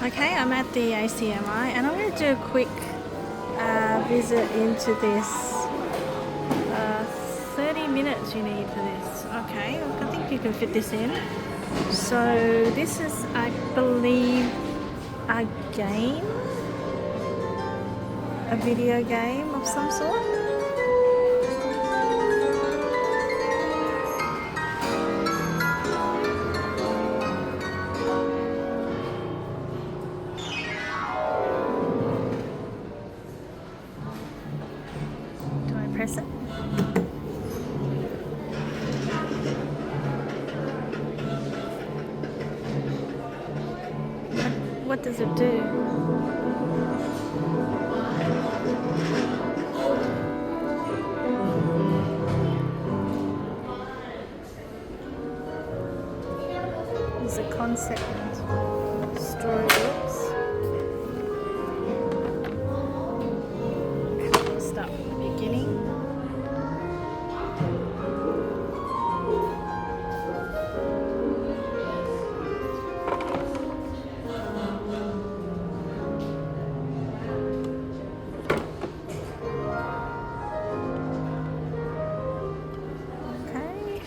Okay, I'm at the ACMI and I'm going to do a quick visit into this. 30 minutes you need for this. Okay, I think you can fit this in. So this is, I believe, a game, a video game of some sort. Do I press it? What does it do? There's a concept storybooks. Start from the beginning. Okay.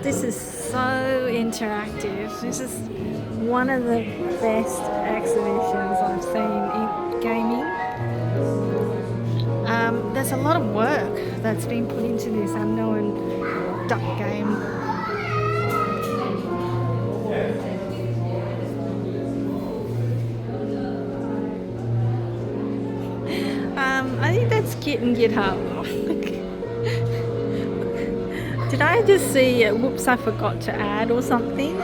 This is so interactive. This is one of the best exhibitions I've seen in gaming. There's a lot of work that's been put into this unknown duck game. I think that's Git and GitHub. Did I just see, whoops, I forgot to add or something?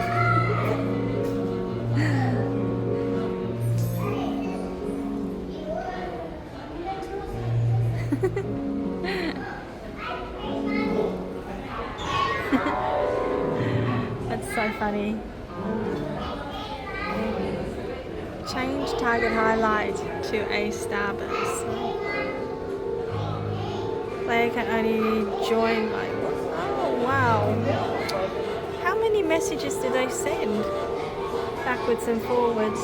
That's so funny. Change target highlight to a starburst. Player can only join by one. Oh wow. How many messages do they send? Backwards and forwards.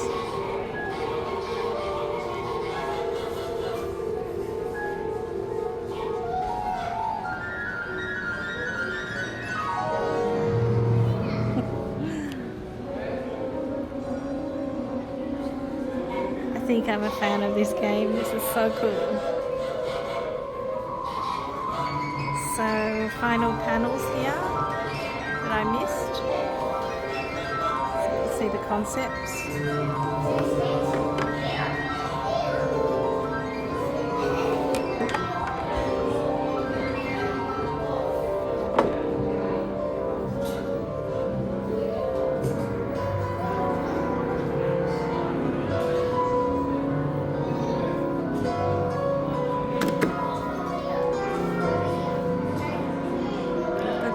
I think I'm a fan of this game. This is so cool. So, final panels here that I missed. So you can see the concepts.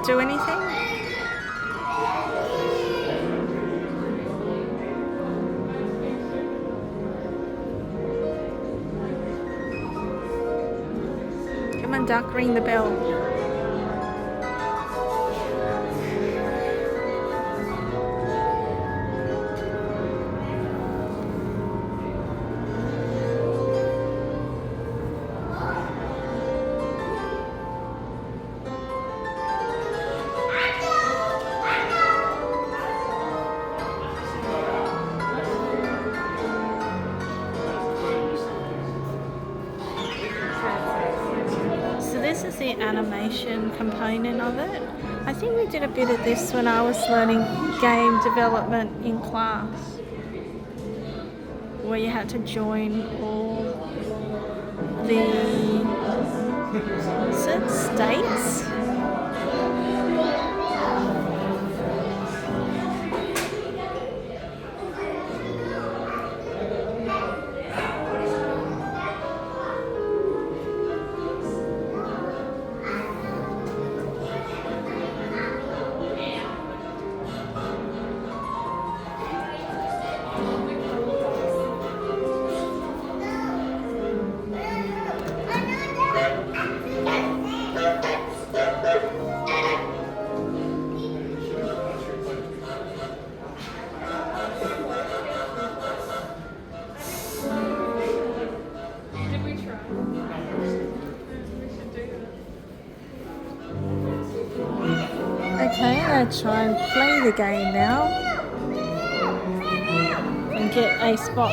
Do anything? Come on, duck, ring the bell. This is the animation component of it. I think we did a bit of this when I was learning game development in class, where you had to join all the states. Okay, I'm going to try and play the game now and get a spot.